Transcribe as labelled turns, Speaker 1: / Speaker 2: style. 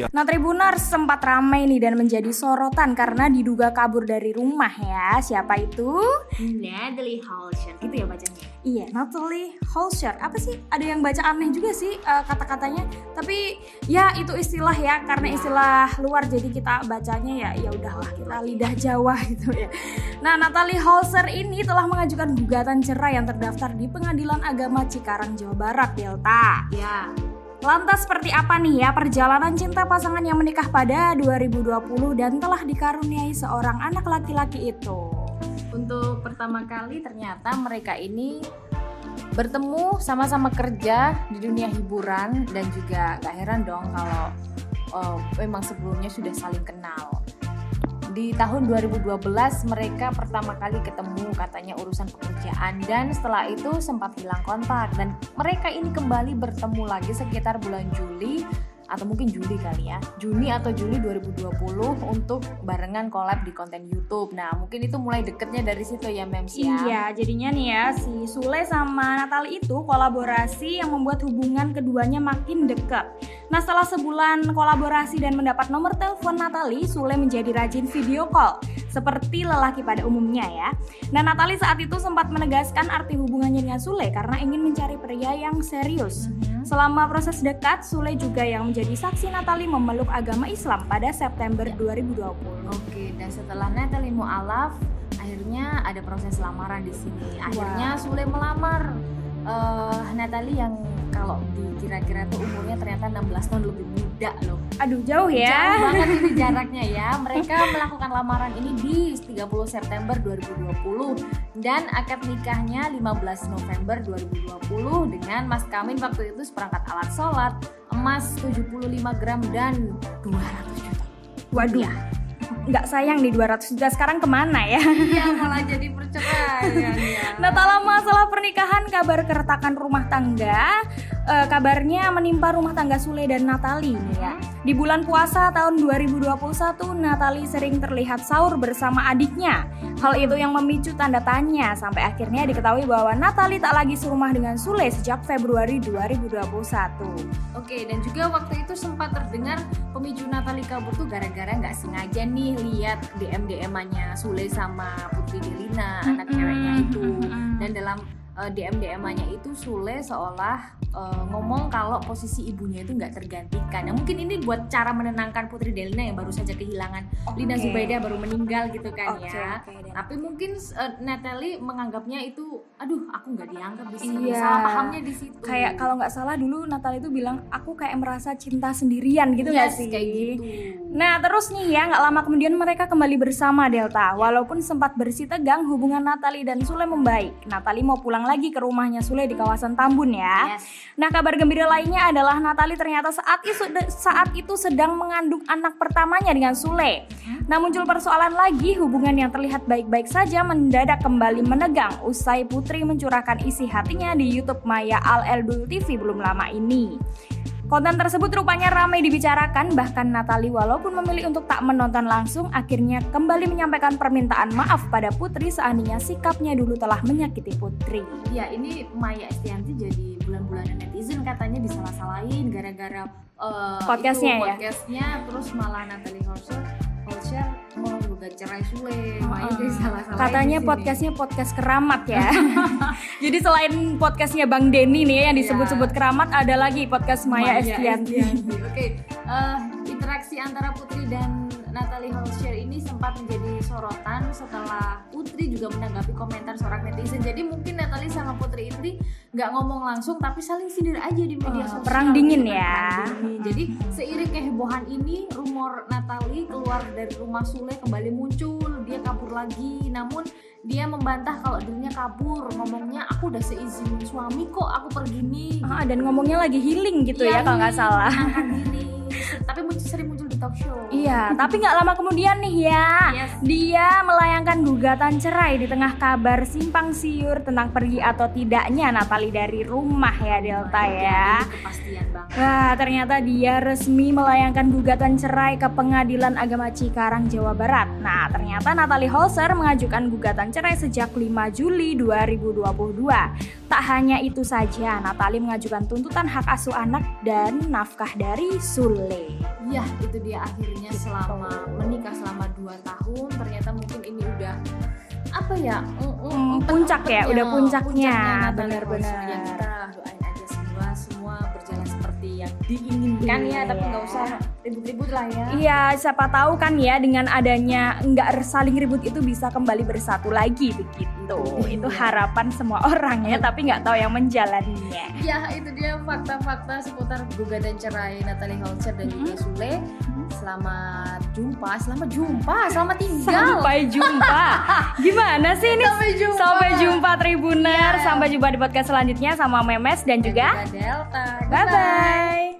Speaker 1: ya.
Speaker 2: Nah, Tribuners sempat ramai nih dan menjadi sorotan karena diduga kabur dari rumah ya. Siapa itu?
Speaker 3: Natalie Holscher, gitu ya bacanya?
Speaker 2: Iya, Natalie Holscher. Apa sih? Ada yang baca aneh juga sih kata-katanya. Tapi ya itu istilah ya, karena istilah luar jadi kita bacanya ya udahlah, kita lidah Jawa gitu ya. Nah, Natalie Holscher ini telah mengajukan gugatan cerai yang terdaftar di Pengadilan Agama Cikarang, Jawa Barat, Delta.
Speaker 3: Ya.
Speaker 2: Lantas seperti apa nih ya perjalanan cinta pasangan yang menikah pada 2020 dan telah dikaruniai seorang anak laki-laki itu?
Speaker 3: Untuk pertama kali ternyata mereka ini bertemu sama-sama kerja di dunia hiburan, dan juga gak heran dong kalau memang sebelumnya sudah saling kenal. Di tahun 2012 mereka pertama kali ketemu, katanya urusan pekerjaan, dan setelah itu sempat hilang kontak, dan mereka ini kembali bertemu lagi sekitar bulan Juli atau mungkin Juli kali ya, Juni atau Juli 2020 untuk barengan collab di konten YouTube. Nah, mungkin itu mulai deketnya dari situ ya, Mems ya.
Speaker 2: Iya, jadinya nih ya si Sule sama Natalie itu kolaborasi yang membuat hubungan keduanya makin dekat. Nah, setelah sebulan kolaborasi dan mendapat nomor telepon Natalie, Sule menjadi rajin video call seperti lelaki pada umumnya ya. Nah, Natalie saat itu sempat menegaskan arti hubungannya dengan Sule karena ingin mencari pria yang serius. Selama proses dekat, Sule juga yang menjadi saksi Natalie memeluk agama Islam pada September 2020.
Speaker 3: Oke, dan setelah Natalie mu'alaf, akhirnya ada proses lamaran di sini. Akhirnya Sule melamar Natalie yang kalau dikira-kira tuh umurnya ternyata 16 tahun lebih muda loh.
Speaker 2: Aduh, jauh ya.
Speaker 3: Jauh banget ini jaraknya ya. Mereka melakukan lamaran ini di 30 September 2020 dan akad nikahnya 15 November 2020 dengan mas kawin waktu itu seperangkat alat sholat, emas 75 gram dan 200 juta.
Speaker 2: Waduh. Nggak sayang nih 200 juta, sekarang kemana ya?
Speaker 3: Iya, malah jadi perceraian ya.
Speaker 2: Nah, tak lama setelah pernikahan, kabar keretakan rumah tangga kabarnya menimpa rumah tangga Sule dan Natalie nih ya. Di bulan puasa tahun 2021, Natalie sering terlihat sahur bersama adiknya. Hal itu yang memicu tanda tanya sampai akhirnya diketahui bahwa Natalie tak lagi serumah dengan Sule sejak Februari 2021.
Speaker 3: Oke, dan juga waktu itu sempat terdengar pemicu Natalie kabur tuh gara-gara nggak sengaja nih lihat DM-DM-nya Sule sama Putri Delina, anak ceweknya itu. Dan dalam DM-DM-nya itu Sule seolah ngomong kalau posisi ibunya itu nggak tergantikan. Nah, mungkin ini buat cara menenangkan Putri Delina yang baru saja kehilangan Lina Zubaidah, baru meninggal gitu kan ya. Tapi mungkin Natalie menganggapnya itu, aduh aku nggak dianggap di sini. Salah pahamnya di situ.
Speaker 2: Kayak kalau nggak salah dulu Natalie itu bilang aku kayak merasa cinta sendirian gitu nggak sih?
Speaker 3: Kayak gitu.
Speaker 2: Nah, terus nih ya nggak lama kemudian mereka kembali bersama Delta. Walaupun sempat bersih tegang, hubungan Natalie dan Sule membaik. Natalie mau pulang lagi ke rumahnya Sule di kawasan Tambun ya. Nah, kabar gembira lainnya adalah Natalie ternyata saat itu sedang mengandung anak pertamanya dengan Sule. Nah, muncul persoalan lagi, hubungan yang terlihat baik-baik saja mendadak kembali menegang usai Putri mencurahkan isi hatinya di YouTube Maya Al-Eldul TV belum lama ini. Konten tersebut rupanya ramai dibicarakan, bahkan Natalie walaupun memilih untuk tak menonton langsung, akhirnya kembali menyampaikan permintaan maaf pada Putri seandainya sikapnya dulu telah menyakiti Putri.
Speaker 3: Ya, ini Maya Estianty jadi bulan-bulanan netizen katanya disalah-salahin gara-gara
Speaker 2: podcastnya
Speaker 3: terus malah Natalie Holscher mau gugat cerai Sule. Maya disalah-salahin.
Speaker 2: Katanya podcastnya podcast keramat ya. Jadi selain podcastnya Bang Denny nih yang disebut-sebut keramat, ada lagi podcast Maya Estianty.
Speaker 3: Oke, interaksi antara Putri dan Natalie Holscher ini sempat menjadi sorotan setelah Putri juga menanggapi komentar seorang netizen. Jadi mungkin Natalie sama Putri ini nggak ngomong langsung tapi saling sindir aja di media sosial.
Speaker 2: Perang dingin ya.
Speaker 3: Jadi seiring kehebohan ini, rumor Natalie keluar dari rumah Sule kembali muncul. Dia kabur lagi, namun dia membantah kalau dirinya kabur. Ngomongnya aku udah seizin suami kok aku pergi nih.
Speaker 2: Dan ngomongnya lagi healing gitu ya kalau nggak salah.
Speaker 3: Tapi sering muncul di talk show.
Speaker 2: Iya, tapi nggak lama kemudian nih ya, dia melayangkan gugatan cerai di tengah kabar simpang siur tentang pergi atau tidaknya Natalie dari rumah ya Delta ya.
Speaker 3: Kepastian banget.
Speaker 2: Wah, ternyata dia resmi melayangkan gugatan cerai ke Pengadilan Agama Cikarang, Jawa Barat. Nah, ternyata Natalie Holscher mengajukan gugatan cerai sejak 5 Juli 2022. Tak hanya itu saja, Natalie mengajukan tuntutan hak asuh anak dan nafkah dari Sule.
Speaker 3: Ya itu dia akhirnya selama menikah selama 2 tahun ternyata mungkin ini udah apa ya
Speaker 2: puncak ya, udah puncaknya
Speaker 3: benar-benar. Ya kita doain aja semua berjalan seperti yang diinginkan ya, tapi nggak usah ribut-ribut lah ya.
Speaker 2: Iya, siapa tahu kan ya dengan adanya nggak saling ribut itu bisa kembali bersatu lagi begitu. Itu harapan semua orang ya, tapi nggak tahu yang menjalaninya.
Speaker 3: Ya itu dia fakta-fakta seputar gugatan cerai Natalie Houlster dan juga Sule. Selamat jumpa, selamat tinggal.
Speaker 2: Sampai jumpa. Gimana sih ini? Sampai jumpa Tribuner. Sampai jumpa di podcast selanjutnya sama Memes dan juga
Speaker 3: Delta.
Speaker 2: Bye bye.